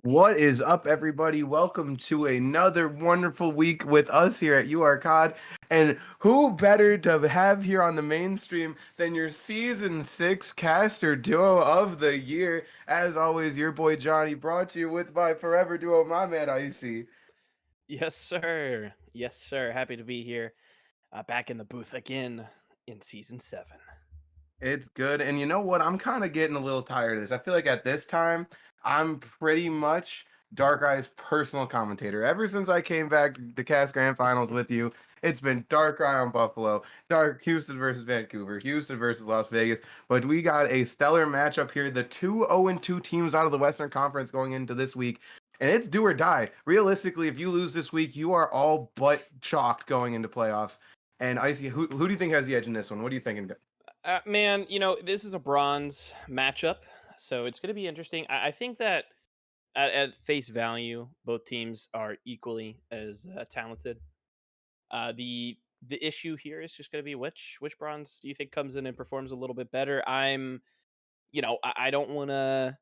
What is up, everybody? Welcome to another wonderful week with us here at UR And who better to have here on the mainstream than your season 6 caster duo of the year? As always, your boy Johnny, brought to you with my forever duo, my man Icy. Yes, sir. Yes, sir. Happy to be here, back in the booth again in season 7. It's good. And you know what? I'm kind of getting a little tired of this. I feel like at this time, I'm pretty much Darkeye's personal commentator. Ever since I came back to cast Grand Finals with you, it's been Darkeye on Buffalo, Dark Houston versus Vancouver, Houston versus Las Vegas. But we got a stellar matchup here. The two 0-2 teams out of the Western Conference going into this week. And it's do or die. Realistically, if you lose this week, you are all but chalked going into playoffs. And Icy, who do you think has the edge in this one? What are you thinking? Man, this is a bronze matchup, so it's going to be interesting. I think that at face value, both teams are equally as talented. The issue here is just going to be which bronze do you think comes in and performs a little bit better? I don't want to.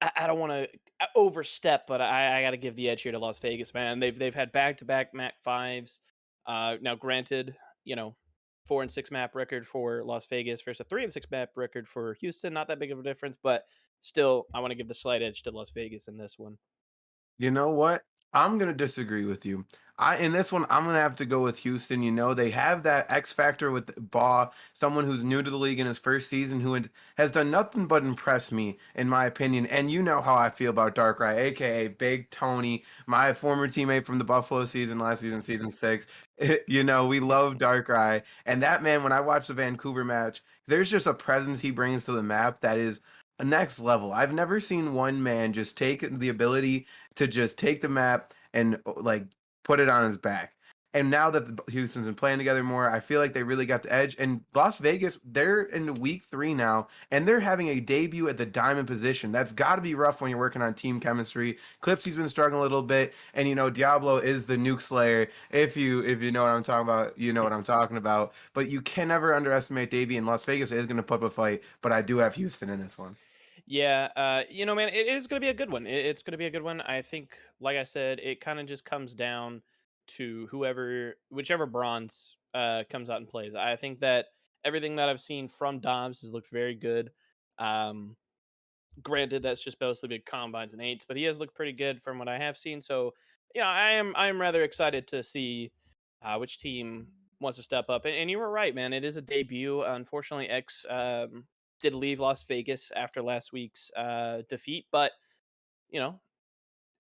I don't want to overstep, but I got to give the edge here to Las Vegas, man. They've had back to back Mac fives. Now, granted, 4-6 map record for Las Vegas versus a 3-6 map record for Houston. Not that big of a difference, but still, I want to give the slight edge to Las Vegas in this one. You know what? I'm gonna disagree with you. I in this one, I'm gonna have to go with Houston. You know, they have that X factor with Baugh, someone who's new to the league in his first season, has done nothing but impress me, in my opinion. And you know how I feel about Darkrai, aka Big Tony, my former teammate from the Buffalo season, last season, season 6. You know, we love Darkrai, and that man. When I watch the Vancouver match, there's just a presence he brings to the map that is a next level. I've never seen one man just take the ability to just take the map and like put it on his back. And now that the Houston's been playing together more, I feel like they really got the edge. And Las Vegas, they're in week 3 now, and they're having a debut at the diamond position. That's got to be rough when you're working on team chemistry. Clipsy's been struggling a little bit, and Diablo is the nuke slayer. If you know what I'm talking about, you know what I'm talking about. But you can never underestimate Davey, and Las Vegas is going to put up a fight. But I do have Houston in this one. Yeah, man, it is going to be a good one. It's going to be a good one. I think, like I said, it kind of just comes down to whichever bronze comes out and plays. I think that everything that I've seen from Dobbs has looked very good. Um, Granted, that's just mostly big combines and eights, but he has looked pretty good from what I have seen. So, I am rather excited to see which team wants to step up. And you were right, man. It is a debut. Unfortunately, X did leave Las Vegas after last week's defeat, but you know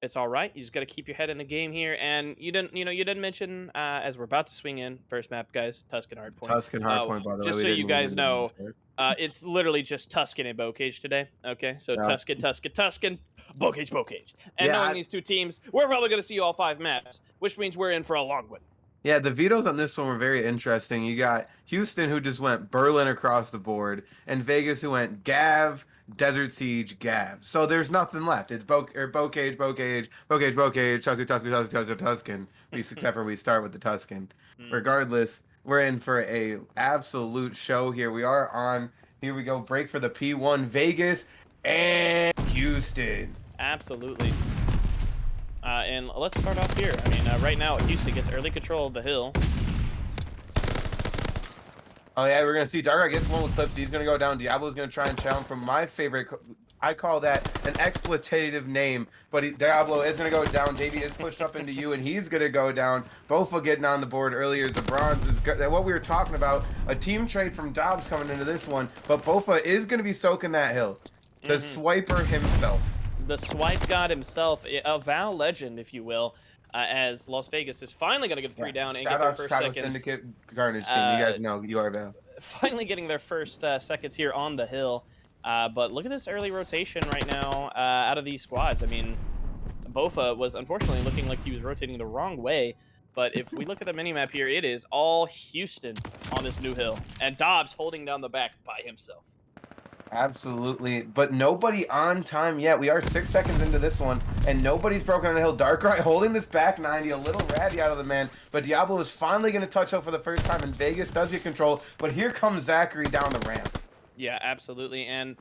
it's all right. You just got to keep your head in the game here. And you didn't mention as we're about to swing in first map, guys, Tuscan Hardpoint. Tuscan Hardpoint, by the way, Just we so didn't you even guys mention that know, before. it's literally just Tuscan and Bocage today. Okay, so Yeah, Tuscan, Bocage. And yeah, knowing these two teams, we're probably going to see all 5 maps, which means we're in for a long one. yeah. The vetoes on this one were very interesting. You got Houston, who just went Berlin across the board, and Vegas, who went Gav, Desert Siege, Gav. So there's nothing left. It's Bocage, Tuscan. Except for we start with the Tuscan. Hmm. Regardless, we're in for a absolute show here. We are on. Here we go. Break for the P1 Vegas and Houston. Absolutely. And let's start off here. I mean, right now Houston gets early control of the hill. Oh yeah, we're gonna see Darkrai gets one with Clipsy. He's gonna go down. Diablo's gonna try and challenge from my favorite. I call that an exploitative name, but Diablo is gonna go down. Davey is pushed up into you, and he's gonna go down. Both are getting on the board earlier. The bronze is what we were talking about. A team trade from Dobbs coming into this one, but Bofa is gonna be soaking that hill. The Hmm. swiper himself. The swipe god himself, a Val legend, if you will, as Las Vegas is finally going to get a Yeah. 3 down and get Shout their out first Chicago seconds. Syndicate Garnish team. You Uh, guys know you are Val. Finally getting their first seconds here on the hill. But look at this early rotation right now out of these squads. I mean, Bofa was unfortunately looking like he was rotating the wrong way. But if we look at the minimap here, it is all Houston on this new hill. And Dobbs holding down the back by himself. Absolutely, but nobody on time yet. We are 6 seconds into this one, and nobody's broken on the hill. Darkrai holding this back 90, a little ratty out of the man, but Diablo is finally going to touch out for the first time, and Vegas does get control, but here comes Zachary down the ramp. Yeah, absolutely. And,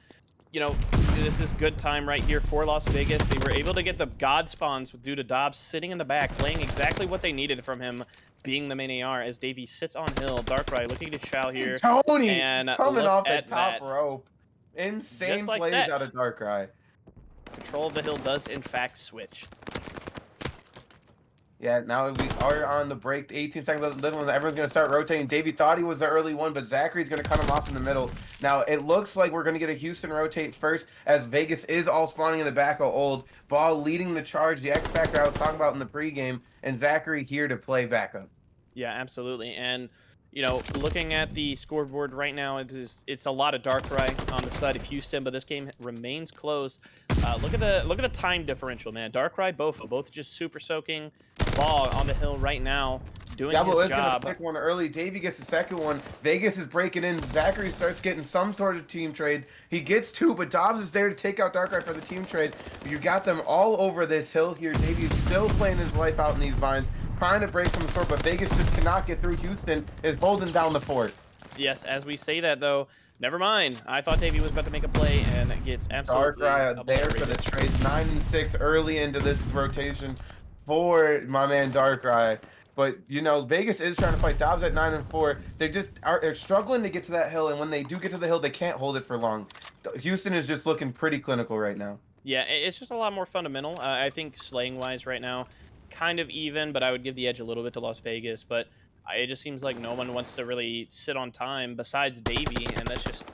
you know, this is good time right here for Las Vegas. They were able to get the God spawns due to Dobbs sitting in the back, playing exactly what they needed from him, being the main AR as Davey sits on hill. Darkrai looking to chow here, Tony and coming look off the at top that. rope. Just Insane like plays that, out of Darkrai. control of the hill does in fact switch. Yeah, now we are on the break. 18 seconds left. Everyone's going to start rotating. Davey thought he was the early one, but Zachary's going to cut him off in the middle. Now, it looks like we're going to get a Houston rotate first, as Vegas is all spawning in the back of old. Ball leading the charge, the X Factor I was talking about in the pregame, and Zachary here to play backup. Yeah, absolutely. And looking at the scoreboard right now, it's a lot of Darkrai on the side of Houston, but this game remains close. Look at the time differential, man. Darkrai, both just super soaking. Ball on the hill right now, doing Diablo his is going to job. pick one early. Davey gets the second one. Vegas is breaking in. Zachary starts getting some sort of team trade. He gets two, but Dobbs is there to take out Darkrai for the team trade. You got them all over this hill here. Davey is still playing his life out in these vines, trying to break some sort, but Vegas just cannot get through. Houston is holding down the fort. Yes, as we say that though, never mind. I thought Davey was about to make a play and gets absolutely Darkrai there for the obliterated. trades. 9 and 6 early into this rotation for my man Darkrai. But Vegas is trying to fight. Dobbs at 9 and 4. They're struggling to get to that hill, and when they do get to the hill, they can't hold it for long. Houston is just looking pretty clinical right now. Yeah, it's just a lot more fundamental. I think slaying-wise right now, kind of even, but I would give the edge a little bit to Las Vegas. But it just seems like no one wants to really sit on time besides Davey, and that's just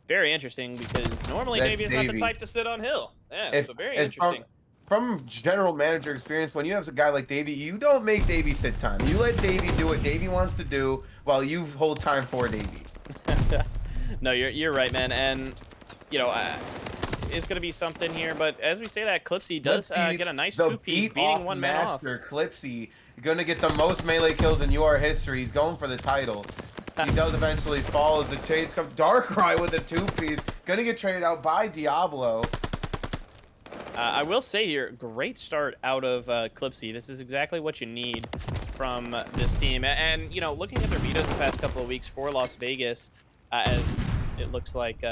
very interesting because normally That's Davey is not the Davey. type to sit on hill. Yeah, If so very it's interesting. from general manager experience, when you have a guy like Davey, you don't make Davey sit time. You let Davey do what Davey wants to do while you hold time for Davey. No, you're right, man, and it's gonna be something here. But as we say that, Clipsy does get a nice the two-piece, beat beating off one man off. master Clipsy, gonna get the most melee kills in UR history. He's going for the title. He does eventually fall as the trades come. Darkrai with a two-piece, gonna get traded out by Diablo. I will say here, great start out of Clipsy. This is exactly what you need from this team. And looking at their vetoes the past couple of weeks for Las Vegas, as it looks like,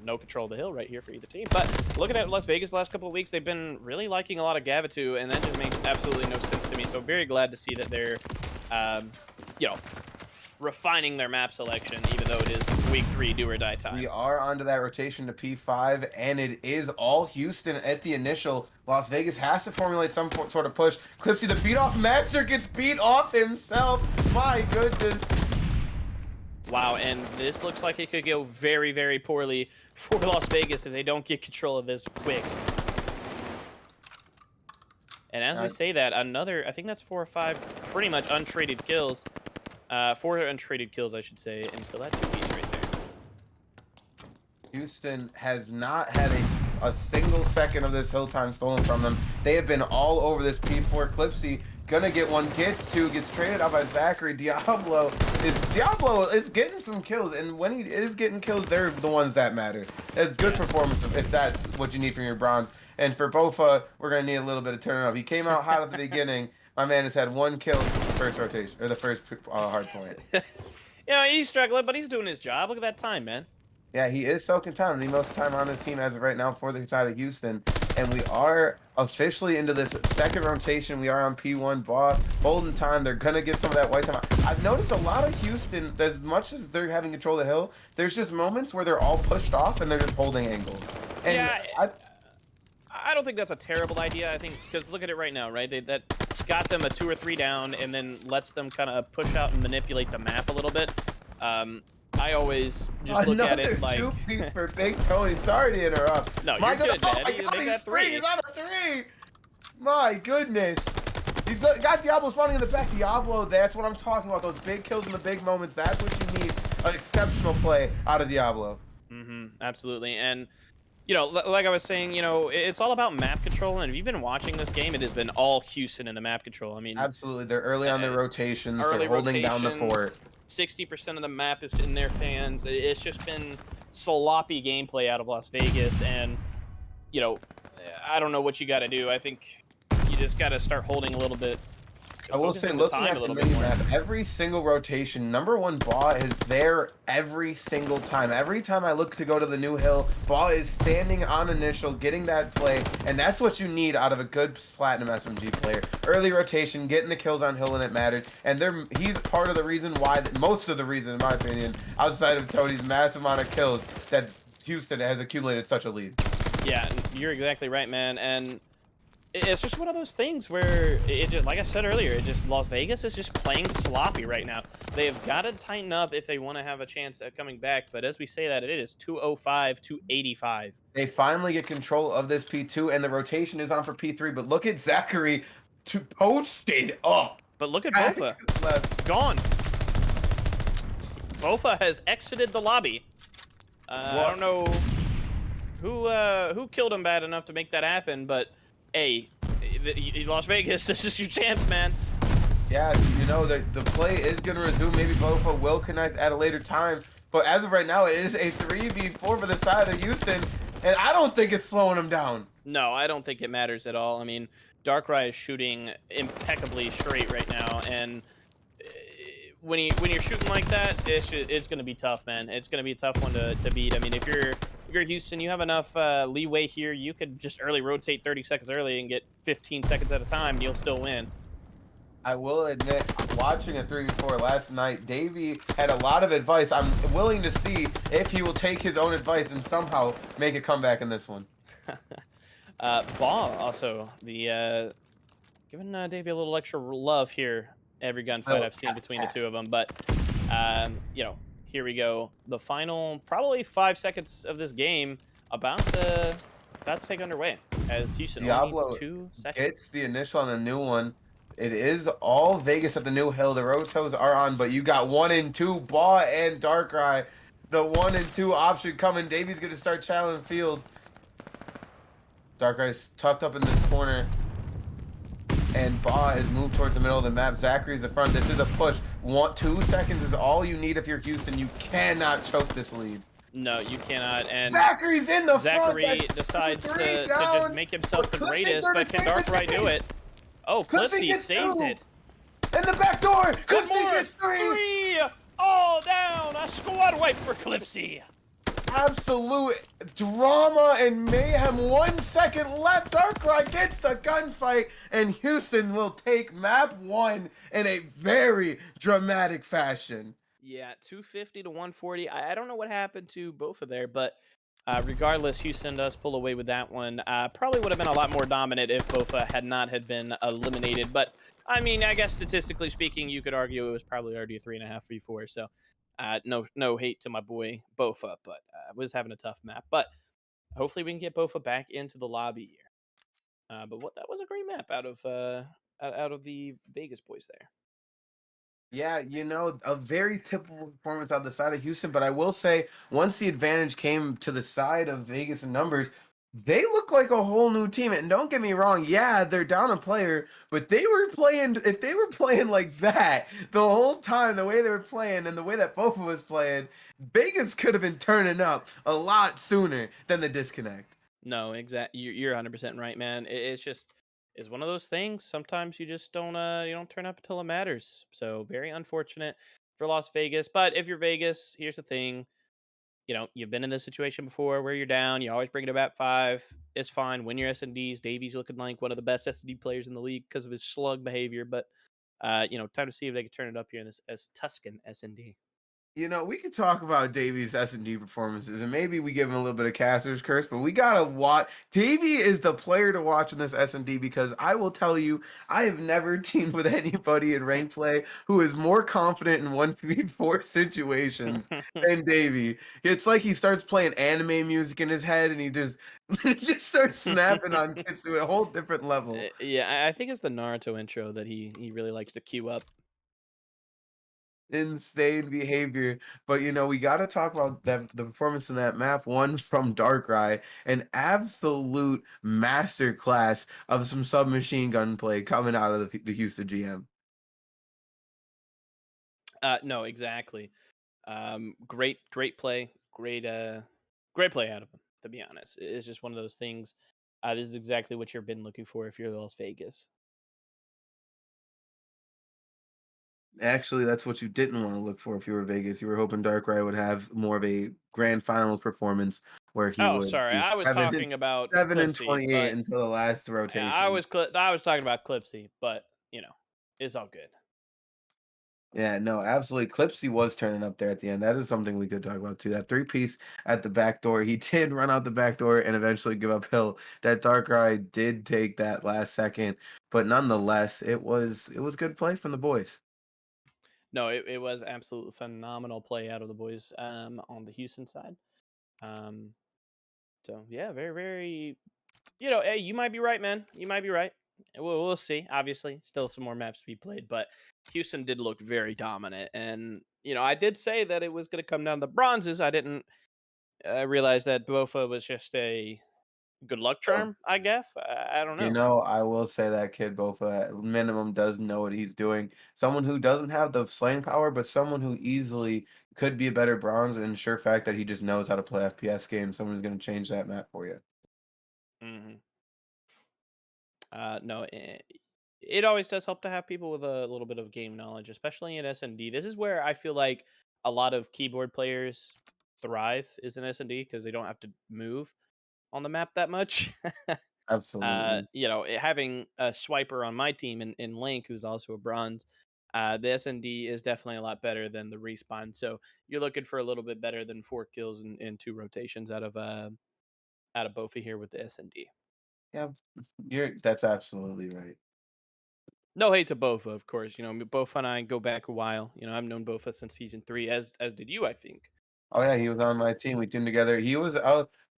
no control of the hill right here for either team. But looking at Las Vegas the last couple of weeks, they've been really liking a lot of Gavitu, and that just makes absolutely no sense to me. So very glad to see that they're, refining their map selection, even though it is week 3 do or die time. We are onto that rotation to P5, and it is all Houston at the initial. Las Vegas has to formulate some sort of push. Clipsy, the beat off master, gets beat off himself. My goodness. Wow, and this looks like it could go very, very poorly for Las Vegas if they don't get control of this quick. And as we say that, I think that's 4 or 5 pretty much untraded kills. 4 untraded kills, I should say, and so that's 2 piece right there. Houston has not had a single second of this hill time stolen from them. They have been all over this P4. Clipsy gonna get one, gets two, gets traded out by Zachary. Diablo is getting some kills, and when he is getting kills, they're the ones that matter. It's good performance if that's what you need from your bronze. And for Bofa, we're gonna need a little bit of turn up. He came out hot at the beginning. My man has had 1 kill since the first rotation, or the first hard point. He's struggling, but he's doing his job. Look at that time, man. Yeah, he is soaking time. The most time on his team as of right now for the side of Houston. And we are officially into this second rotation. We are on P1 ball, holding time. They're going to get some of that white time. I've noticed a lot of Houston, as much as they're having control of the hill, there's just moments where they're all pushed off and they're just holding angles. And yeah, I don't think that's a terrible idea. I think, because look at it right now, right? That got them a 2 or 3 down and then lets them kind of push out and manipulate the map a little bit. I always just look at it like... Another 2-piece for Big Tony. Sorry to interrupt. No, My you're good, man. Oh my God, he's 3. He's on a 3. My goodness. He's got Diablo spawning in the back. Diablo, that's what I'm talking about. Those big kills in the big moments. That's what you need. An exceptional play out of Diablo. Absolutely. And, like I was saying, it's all about map control. And if you've been watching this game, it has been all Houston in the map control. I mean... Absolutely. They're early on their rotations. They're holding down the fort. 60% of the map is in their fans. It's just been sloppy gameplay out of Las Vegas, and I don't know what you got to do. I think you just got to start holding a little bit I will say, Focus into looking time a at the little bit mini more. map, every single rotation, number one Baw is there every single time. Every time I look to go to the new hill, Baw is standing on initial, getting that play, and that's what you need out of a good platinum SMG player. Early rotation, getting the kills on hill when it matters, and he's part of the reason why, most of the reason, in my opinion, outside of Tody's massive amount of kills, that Houston has accumulated such a lead. Yeah, you're exactly right, man. And it's just one of those things where it just, like I said earlier, it just Las Vegas is just playing sloppy right now. They've got to tighten up if they want to have a chance at coming back. But as we say that, it is 205 to 85. They finally get control of this P2, and the rotation is on for P3, but look at Zachary to posted up. But look at Back Bofa, left. gone. Bofa has exited the lobby. I don't What? know who killed him bad enough to make that happen, but hey, Las Vegas, this is your chance, man. Yeah, the play is going to resume. Maybe Bofa will connect at a later time, but as of right now, it is a 3v4 for the side of Houston, and I don't think it's slowing them down. No, I don't think it matters at all. I mean, Darkrai is shooting impeccably straight right now, and when you're shooting like that, it's going to be tough, man. It's going to be a tough one to beat. I mean, if you're Houston, you have enough leeway here. You could just early rotate 30 seconds early and get 15 seconds at a time, and you'll still win. I will admit, watching a 3v4 last night, Davey had a lot of advice. I'm willing to see if he will take his own advice and somehow make a comeback in this one. Ball also giving Davey a little extra love here. Every gunfight Oh, I've seen between the two of them, but here we go. The final probably 5 seconds of this game about to take underway as Houston only needs Diablo 2 seconds. gets the initial on the new one. It is all Vegas at the new hill. The Rotos are on, but you got 1 and 2, Baw and Darkrai. The 1 and 2 option coming. Davey's going to start challenging field. Darkrai's tucked up in this corner. And Baw has moved towards the middle of the map. Zachary's the front. This is a push. 2 seconds is all you need if you're Houston. You cannot choke this lead. No, you cannot. And Zachary's in the front. Zachary That's decides three to just down. make himself But the Clipsy's greatest, there to but can save the Darkrai do day. it? Oh, Clipsy Clipsy gets saves 2. it. In the back door. One Clipsy more. gets 3. 3. All down. A squad wipe for Clipsy. Absolute drama and mayhem. 1 second left. Darkrai gets the gunfight, and Houston will take map 1 in a very dramatic fashion. Yeah, 250 to 140. I don't know what happened to both of there, but regardless, Houston does pull away with that one. Probably would have been a lot more dominant if Bofa had not had been eliminated. But I mean, I guess statistically speaking, you could argue it was probably already a 3.5 v4. So no hate to my boy Bofa, but was having a tough map. But hopefully we can get Bofa back into the lobby here. But what that was a great map out of the Vegas boys there. Yeah, a very typical performance on the side of Houston, but I will say once the advantage came to the side of Vegas in numbers, they look like a whole new team. And don't get me wrong, yeah, they're down a player, but they were playing if they were playing like that the whole time, the way they were playing and the way that Bofa was playing, Vegas could have been turning up a lot sooner than the disconnect. No, exactly. You're 100% right, man. It's just is one of those things. Sometimes you just don't you don't turn up until it matters. So very unfortunate for Las Vegas. But if you're Vegas, here's the thing. You've been in this situation before where you're down. You always bring it about 5. It's fine. Win your S&Ds. Davies looking like one of the best S&D players in the league because of his slug behavior. But time to see if they can turn it up here in this as Tuscan S&D. We could talk about Davies' S&D performances, and maybe we give him a little bit of Caster's curse, but we gotta watch. Davy is the player to watch in this S&D because I will tell you, I have never teamed with anybody in rank play who is more confident in 1v4 situations than Davy. It's like he starts playing anime music in his head, and he just just starts snapping on kids to a whole different level. Yeah, I think it's the Naruto intro that he really likes to queue up. Insane behavior. But we gotta talk about the performance in that map one from Darkrai, an absolute masterclass of some submachine gun play coming out of the Houston GM. No, exactly. Great play, great play out of him. To be honest, it's just one of those things. This is exactly what you've been looking for if you're Las Vegas. Actually, that's what you didn't want to look for if you were Vegas. You were hoping Darkrai would have more of a grand finals performance where he Oh, would sorry, be I was 7 talking about 7 and Clipsy, 28 but until the last yeah, rotation. I was talking about Clipsy, but it's all good. Yeah, no, absolutely. Clipsy was turning up there at the end. That is something we could talk about too. That three-piece at the back door, he did run out the back door and eventually give up hill. That Darkrai did take that last second, but nonetheless, it was good play from the boys. No, it was absolutely phenomenal play out of the boys on the Houston side. Um, so yeah, very very. Hey, you might be right, man. You might be right. We'll see. Obviously, still some more maps to be played, but Houston did look very dominant, and I did say that it was going to come down to bronzes. I didn't realize that Bofa was just a good luck charm. I guess I don't know. I will say that kid Bofa at minimum does know what he's doing. Someone who doesn't have the slaying power, but someone who easily could be a better bronze, and sure fact that he just knows how to play FPS games. Someone who's going to change that map for you. Hmm. No, it always does help to have people with a little bit of game knowledge, especially in S&D. This is where I feel like a lot of keyboard players thrive is in S&D because they don't have to move on the map that much. Absolutely. Having a swiper on my team in Link, who's also a bronze, the S&D is definitely a lot better than the respawn. So you're looking for a little bit better than 4 kills and 2 rotations out of Bofi here with the S&D. Yeah, that's absolutely right. No hate to Bofa, of course. Bofa and I go back a while. I've known Bofa since season 3, as did you, I think. Oh yeah, he was on my team. We teamed together. He was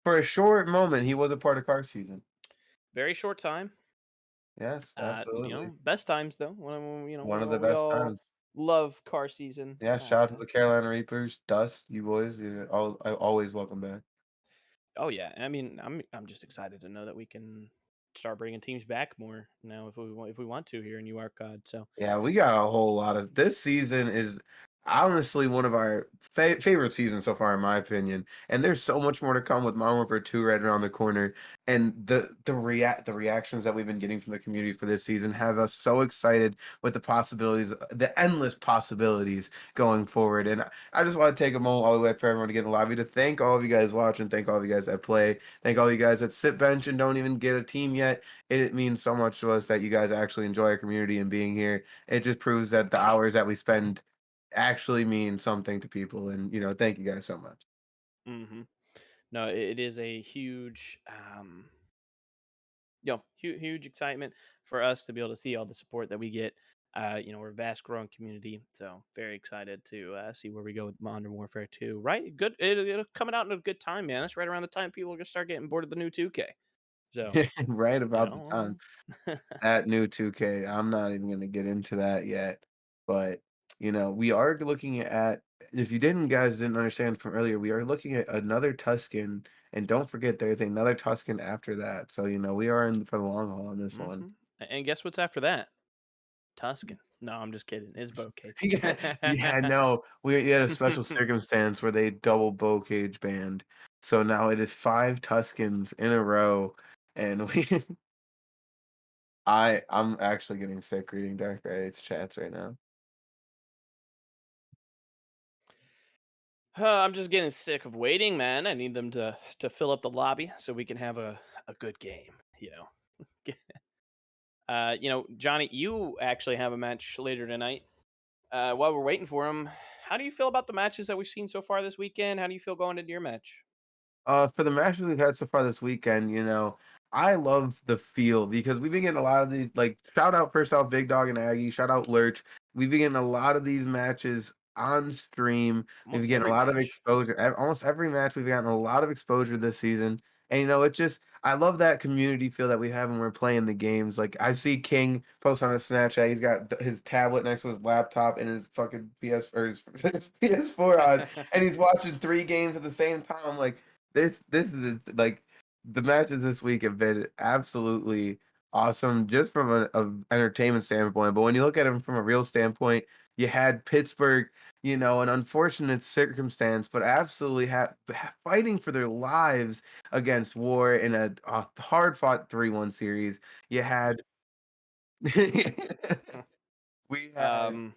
for a short moment. He was a part of car season. Very short time. Yes, absolutely. Best times though. When One of the we best all times. love car season. Yeah, shout out to the Carolina Reapers, Dust, you boys. You're always welcome back. Oh yeah, I mean, I'm just excited to know that we can start bringing teams back more now if we want to here in URCOD. So Yeah, we got a whole lot of this season is honestly one of our favorite seasons so far, in my opinion. And there's so much more to come with Modern Warfare 2 right around the corner. And the reactions that we've been getting from the community for this season have us so excited with the possibilities, the endless possibilities going forward. And I just want to take a moment while we wait for everyone to get in the lobby to thank all of you guys watching, thank all of you guys that play, thank all you guys that sit bench and don't even get a team yet. It means so much to us that you guys actually enjoy our community and being here. It just proves that the hours that we spend actually mean something to people. And thank you guys so much. hmm no, it is a huge huge excitement for us to be able to see all the support that we get. We're a vast growing community, so very excited to see where we go with Modern Warfare 2. Right, good. It'll coming out in a good time, man. It's right around the time people are gonna start getting bored of the new 2K. So Right you about the time. know, That new 2K, I'm not even going to get into that yet. But, we are looking at, if you didn't understand from earlier, we are looking at another Tuscan. And don't forget, there's another Tuscan after that. So, we are in for the long haul on this one. and guess what's after that? Tuscan. No, I'm just kidding. It's Bocage. Yeah, yeah, no, we had a special circumstance where they double bow cage banned. So now it is 5 Tuscans in a row, and we I'm actually getting sick reading Dark Raid's chats right now. I'm just getting sick of waiting, man. I need them to fill up the lobby so we can have a good game. Johnny, you actually have a match later tonight. While we're waiting for him, how do you feel about the matches that we've seen so far this weekend? How do you feel going into your match? For the matches we've had so far this weekend, I love the feel because we've been getting a lot of these. Like, shout out first off, Big Dog and Aggie. Shout out Lurch. We've been getting a lot of these matches on stream. We've been Almost getting a every lot of match. exposure. Almost every match we've gotten a lot of exposure this season. And it just I love that community feel that we have when we're playing the games. Like I see King post on his Snapchat. He's got his tablet next to his laptop and his fucking PS or his PS4 on, and he's watching 3 games at the same time. I'm like, this is like the matches this week have been absolutely awesome just from a entertainment standpoint. But when you look at them from a real standpoint, you had Pittsburgh, an unfortunate circumstance, but absolutely fighting for their lives against War in a hard fought 3-1 series. You had we had um,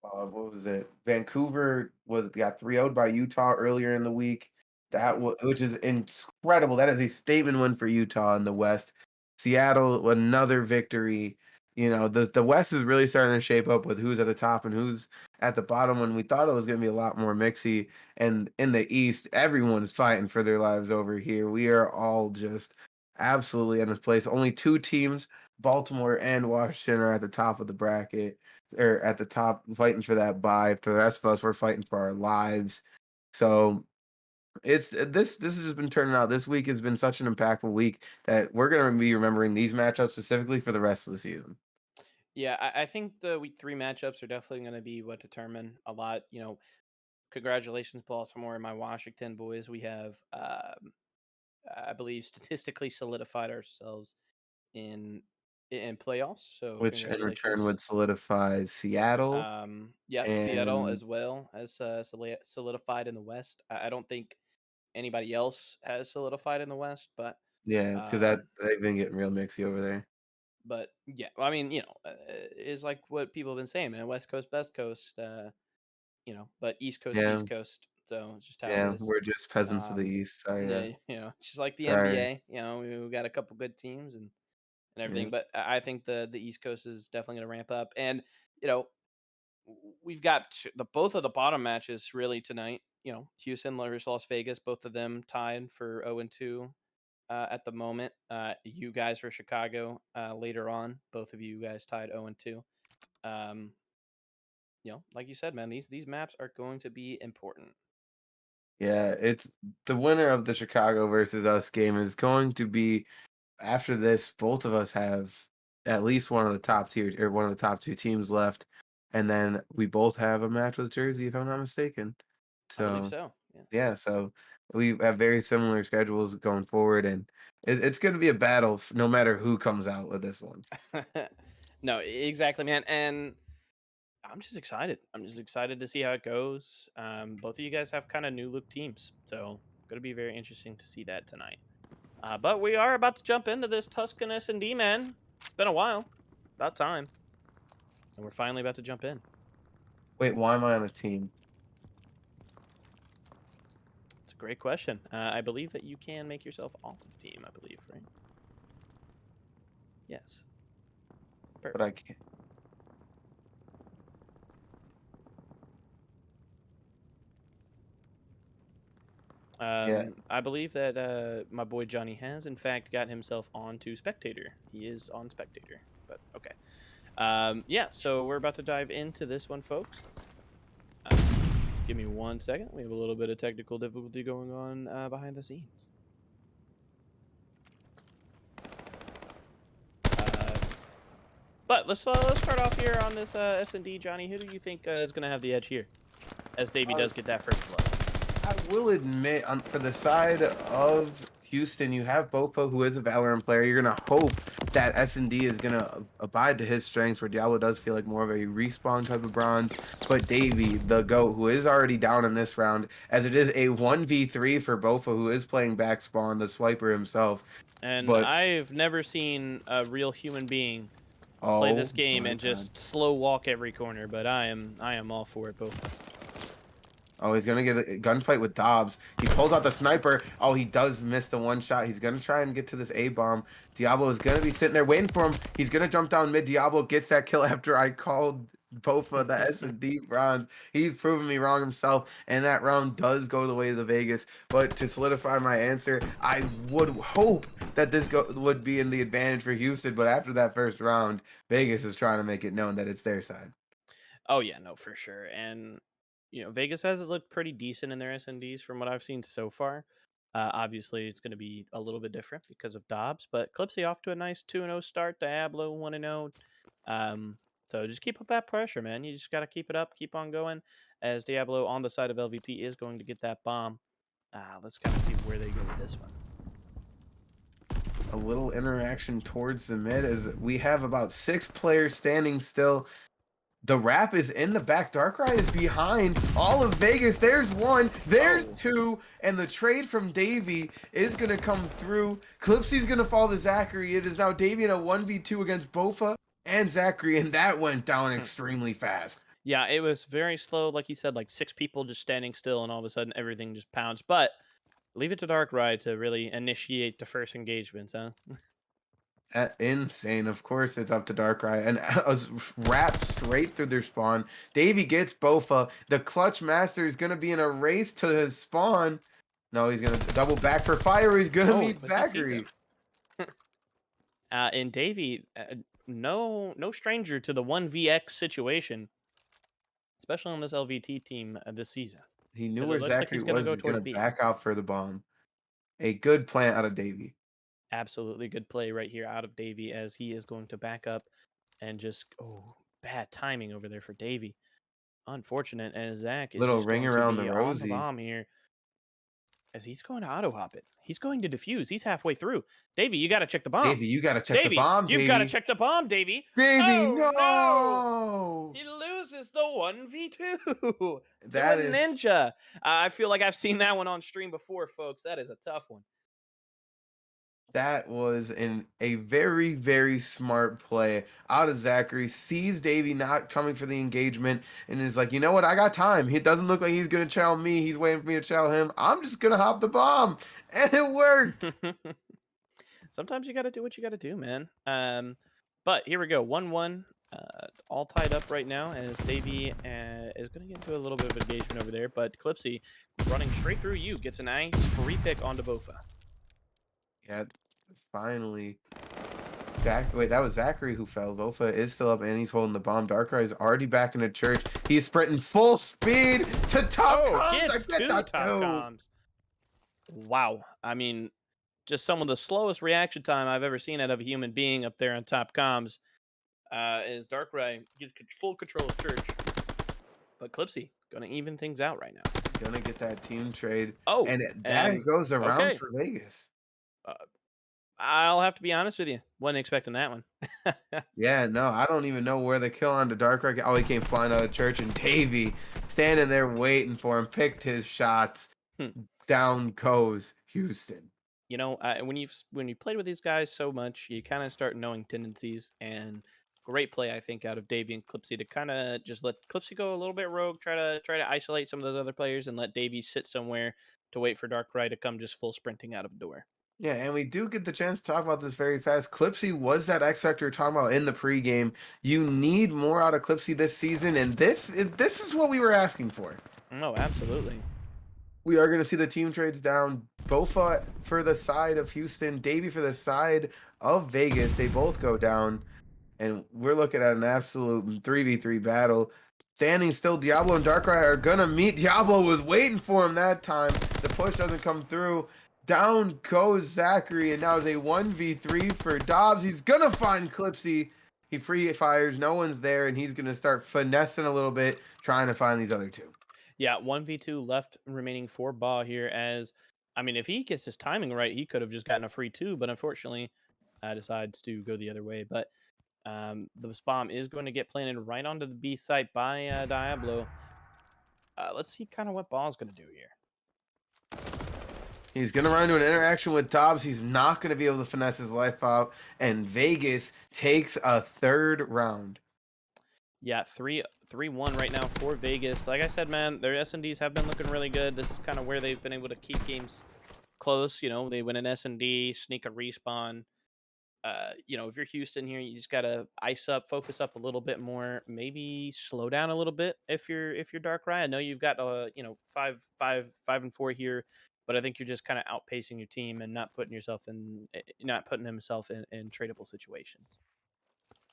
What was it? Vancouver was got 3-0'd by Utah earlier in the week. Which is incredible. That is a statement win for Utah in the West. Seattle, another victory. The West is really starting to shape up with who's at the top and who's at the bottom when we thought it was going to be a lot more mixy. And in the East, everyone's fighting for their lives over here. We are all just absolutely in this place. Only two teams, Baltimore and Washington, are at the top of the bracket or at the top fighting for that bye. For the rest of us, we're fighting for our lives. So this has just been turning out. This week has been such an impactful week that we're gonna be remembering these matchups specifically for the rest of the season. Yeah, I think the week three matchups are definitely going to be what determine a lot. Congratulations, Baltimore and my Washington boys. We have, I believe, statistically solidified ourselves in in playoffs. So Which in return congratulations. would solidify Seattle Yep, Seattle and as well as solidified in the West. I don't think anybody else has solidified in the West, yeah, because that um, they've been getting real mixy over there. but yeah, well, I mean, it's like what people have been saying, man. West Coast, Best Coast, but Yeah, East Coast. So it's just how it yeah, is. we're just peasants of the Um, East. Sorry, yeah, it's just like the sorry. NBA. We got a couple good teams and Yeah, everything, but I think the East Coast is definitely going to ramp up, and you know we've got the both of the bottom matches really tonight. Houston versus Las Vegas, both of them tied for 0-2 at the moment. You guys for Chicago later on, both of you guys tied 0-2. Um, like you said, man, these maps are going to be important. yeah. It's the winner of the Chicago versus us game is going to be after this, both of us have at least one of the top tier or one of the top two teams left, and then we both have a match with Jersey, if I'm not mistaken. I believe So so. Yes. yeah, so we have very similar schedules going forward, and it's going to be a battle no matter who comes out with this one. No, exactly, man. And I'm just excited. I'm just excited to see how it goes. Both of you guys have kind of new look teams, so going to be very interesting to see that tonight. But we are about to jump into this Tuscan S&D, man. It's been a while, about time, and we're finally about to jump in. Wait, why am I on a team? It's a great question. I believe that you can make yourself off the team. I believe, right? Yes. But I Perfect. can't. Yeah, I believe that my boy Johnny has, in fact, got himself onto Spectator. He is on Spectator, but okay. Yeah, so we're about to dive into this one, folks. Just give me 1 second. We have a little bit of technical difficulty going on behind the scenes. Uh, but let's start off here on this S&D, Johnny. Who do you think is going to have the edge here? As Davey uh, does get that first blood. I will admit, for the side of Houston, you have Bopo, who is a Valorant player. You're gonna hope that S&D is gonna abide to his strengths, where Diablo does feel like more of a respawn type of bronze. But Davy, the GOAT, who is already down in this round, as it is a 1v3 for Bopo, who is playing back spawn, the swiper himself. And But I've never seen a real human being play oh this game my and god. just slow walk every corner, but I am all for it, both. Oh, he's gonna get a gunfight with Dobbs. He pulls out the sniper. Oh, he does miss the one shot. He's gonna try and get to this A bomb. Diablo is gonna be sitting there waiting for him. He's gonna jump down mid. Diablo gets that kill after I called Bofa the S&D bronze. He's proven me wrong himself, and that round does go the way of the Vegas. But to solidify my answer, I would hope that would be in the advantage for Houston. But after that first round, Vegas is trying to make it known that it's their side. Oh yeah, no, for sure. And Vegas has looked pretty decent in their SNDs from what I've seen so far. Obviously, it's going to be a little bit different because of Dobbs, but Clipsy off to a nice 2-0 start. Diablo 1-0. So just keep up that pressure, man. You just got to keep it up, keep on going. As Diablo on the side of LVP is going to get that bomb. Let's kind of see where they go with this one. A little interaction towards the mid as we have about 6 players standing still. The Rap is in the back. Darkrai is behind all of Vegas. There's one, there's Oh, two, and the trade from Davy is going to come through. Clipsy's going to fall to Zachary. It is now Davy in a 1v2 against Bofa and Zachary, and that went down extremely fast. Yeah, it was very slow, like you said, like 6 people just standing still, and all of a sudden everything just pounds. But leave it to Darkrai to really initiate the first engagements, huh? Insane. Of course, it's up to Darkrai and wrapped straight through their spawn. Davy gets Bofa. The Clutch Master is going to be in a race to his spawn. No, he's going to double back for fire. He's going to Oh, meet but he sees Zachary. him. And Davy, no stranger to the 1vx situation, especially on this LVT team this season, He knew because where it looks like Zachary he's going to was. go He's going towards to B. back out for the bomb. A good plant out of Davy. Absolutely good play right here out of Davy as he is going to back up and just bad timing over there for Davy. Unfortunate as Zach is Little just ring going to around the be on the rosy. bomb here as he's going to auto hop it. He's going to defuse. He's halfway through. Davy, you got to check the bomb. Davy, you got to check the Davy, bomb, you've got to Davy. check the bomb, Davy. Davy, Oh no! no! He loses the 1v2 to a That is ninja. I feel like I've seen that one on stream before, folks. That is a tough one. That was a very, very smart play out of Zachary. Sees Davy not coming for the engagement and is like, you know what? I got time. He doesn't look like he's going to chow me. He's waiting for me to chow him. I'm just going to hop the bomb. And it worked. Sometimes you got to do what you got to do, man. But here we go, 1-1, all tied up right now as Davey is going to get into a little bit of engagement over there. But Clipsy running straight through you gets a nice free pick onto Bofa. Yeah, finally. Wait, that was Zachary who fell. Vofa is still up and he's holding the bomb. Darkrai is already back in the church. He's sprinting full speed to top Oh, comms. I gets get two that top too. comms. Wow. I mean, just some of the slowest reaction time I've ever seen out of a human being up there on top comms. Is Darkrai gets full control of Church. But Clipsy gonna even things out right now. Gonna get that team trade. Oh, And that and goes around okay. for Vegas. Uh, I'll have to be honest with you. Wasn't expecting that one. Yeah, no, I don't even know where the kill on the Darkrai. Oh, he came flying out of church, and Davy standing there waiting for him, picked his shots. Hmm. Down goes Houston. You know, when you played with these guys so much, you kind of start knowing tendencies. And great play, I think, out of Davy and Clipsy to kind of just let Clipsy go a little bit rogue, try to isolate some of those other players, and let Davy sit somewhere to wait for Darkrai to come just full sprinting out of the door. Yeah, and we do get the chance to talk about this very fast. Clipsy was that X Factor you're talking about in the pregame. You need more out of Clipsy this season, and this is what we were asking for. No, absolutely. We are going to see the team trades down. Bofa for the side of Houston, Davy for the side of Vegas. They both go down, and we're looking at an absolute 3v3 battle. Standing still, Diablo and Darkrai are going to meet. Diablo was waiting for him that time. The push doesn't come through. Down goes Zachary, and now it's a 1v3 for Dobbs. He's going to find Clipsy. He free fires. No one's there, and he's going to start finessing a little bit, trying to find these other two. Yeah, 1v2 left remaining for Ba here as I mean, if he gets his timing right, he could have just gotten a free two, but unfortunately, decides to go the other way. But the bomb is going to get planted right onto the B site by Diablo. Let's see kind of what Ball's going to do here. He's going to run into an interaction with Dobbs. He's not going to be able to finesse his life out. And Vegas takes a third round. Yeah, 3-1 right now for Vegas. Like I said, man, their S&Ds have been looking really good. This is kind of where they've been able to keep games close. You know, they win an S&D, sneak a respawn. You know, if you're Houston here, you just gotta ice up, focus up a little bit more, maybe slow down a little bit if you're Darkrai. I know you've got you know, 5-4 here, but I think you're just kind of outpacing your team and not putting yourself in not putting himself in tradable situations.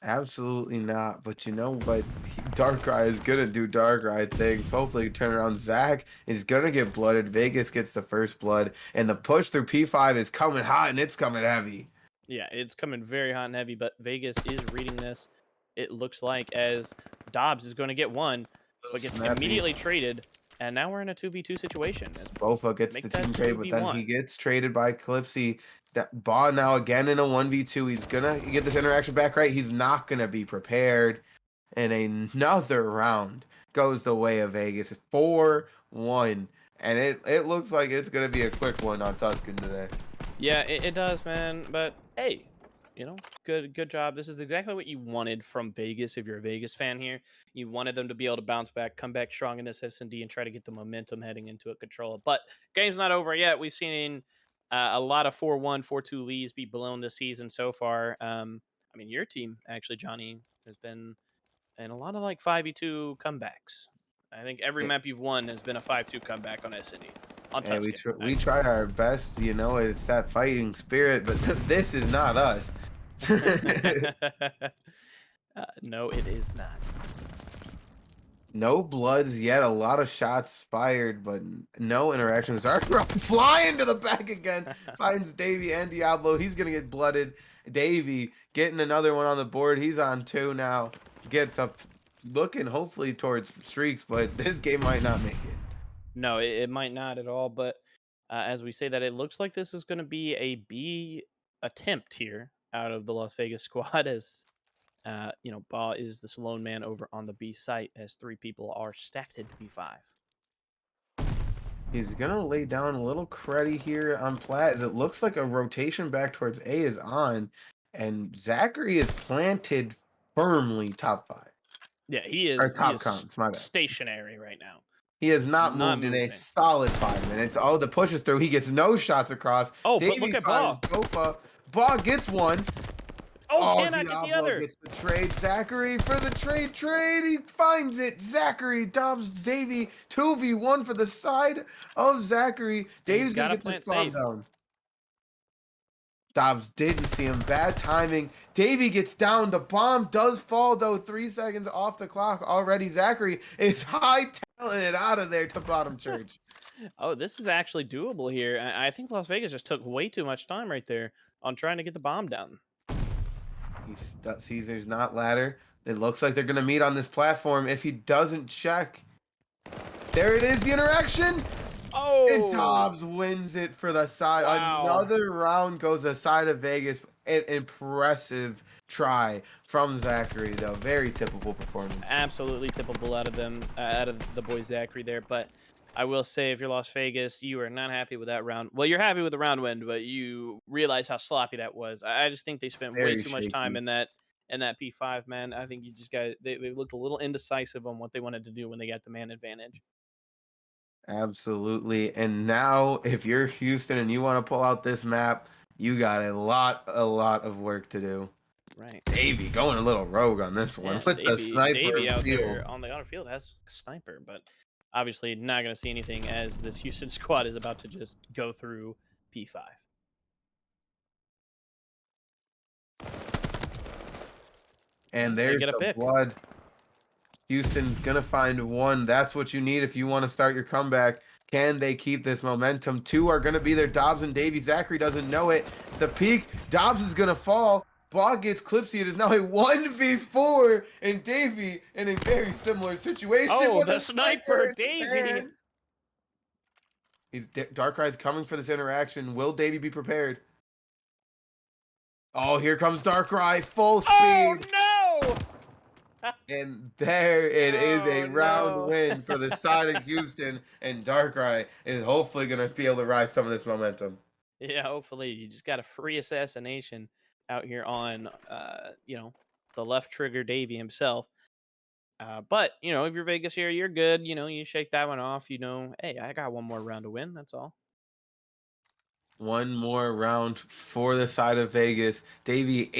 Absolutely not. But you know what? Darkrai is going to do Darkrai things. Hopefully, turn around. Zach is going to get blooded. Vegas gets the first blood. And the push through P5 is coming hot and it's coming heavy. Yeah, it's coming very hot and heavy, but Vegas is reading this. It looks like as Dobbs is going to get one, Little but gets snappy. immediately traded, and now we're in a 2v2 situation. As Bofa gets the make team that trade, but then he 2v1. gets traded by Clipsy. That Ball now again in a 1v2. He's gonna get this interaction back right. He's not gonna be prepared. And another round goes the way of Vegas. 4-1. And it looks like it's gonna be a quick one on Tuscan today. Yeah, it does, man. But hey, good job. This is exactly what you wanted from Vegas. If you're a Vegas fan here, you wanted them to be able to bounce back, come back strong in this S&D, and try to get the momentum heading into a control. But game's not over yet. We've seen a lot of 4-1, 4-2 leads be blown this season so far. I mean, your team actually, Johnny, has been in a lot of like 5v2 comebacks. I think every Eh, map you've won has been a 5-2 comeback on S&D on And Tuscan, we actually. try our best, you know. It's that fighting spirit, but this is not us. No, it is not. No bloods yet. A lot of shots fired, but no interactions. Arthur flying to the back again. Finds Davy and Diablo. He's gonna get blooded. Davy getting another one on the board. He's on two now. Gets up, looking hopefully towards streaks, but this game might not make it. No, it might not at all. But as we say that, it looks like this is going to be a B attempt here out of the Las Vegas squad. As Ba is this lone man over on the B site, as three people are stacked into B5. He's gonna lay down a little creddy here on Plat as it looks like a rotation back towards A is on, and Zachary is planted firmly top five Yeah, he or is. He top is comms. My bad. stationary right now, He has not not moved in a moving. solid 5 minutes. Oh, the push is through. He gets no shots across. Oh, but look Davey at finds Ba. Bofa. Ba gets one. Oh, Oh, cannot get the Diablo other. gets the trade. Zachary for the trade. He finds it. Zachary Dobbs Davey 2v1 for the side of Zachary. And he's Dave's got gonna to get this plant bomb safe. down. Dobbs didn't see him. Bad timing. Davey gets down. The bomb does fall, though. 3 seconds off the clock already. Zachary is high talented out of there to bottom church. Oh, this is actually doable here. I think Las Vegas just took way too much time right there on trying to get the bomb down. Sees there's not ladder. It looks like they're going to meet on this platform. If he doesn't check, there it is, the interaction. And Oh, Dobbs wins it for the side. wow. Another round goes aside of Vegas. An impressive try from Zachary, though. Very typical performance. Absolutely tippable out of them, out of the boy Zachary there. But I will say, if you're Las Vegas, you are not happy with that round. Well, you're happy with the round win, but you realize how sloppy that was. I just think they spent way Very too much time shaky. in that P5, man. I think you just got they looked a little indecisive on what they wanted to do when they got the man advantage. Absolutely. And now, if you're Houston and you want to pull out this map, you got a lot of work to do. Right. Davey going a little rogue on this one Yes, with the Davey sniper out field. there on the field has a sniper, but obviously not going to see anything as this Houston squad is about to just go through P5. And They there's get a the pick. blood. Houston's gonna find one. That's what you need if you want to start your comeback. Can they keep this momentum? Two are gonna be there. Dobbs and Davy. Zachary doesn't know it. The peak. Dobbs is gonna fall. Bog gets Clipsy. It is now a 1v4, and Davy in a very similar situation Oh, with the a sniper sniper, in his Davey. hands. Darkrai's coming for this interaction. Will Davy be prepared? Oh, here comes Darkrai, full Oh speed. no! And there it is, a Oh round no! win for the side of Houston, and Darkrai is hopefully going to be able to ride some of this momentum. Yeah, hopefully you just got a free assassination out here on, the left trigger Davy himself. But if you're Vegas here, you're good. You shake that one off. Hey, I got one more round to win. That's all. One more round for the side of Vegas. Davey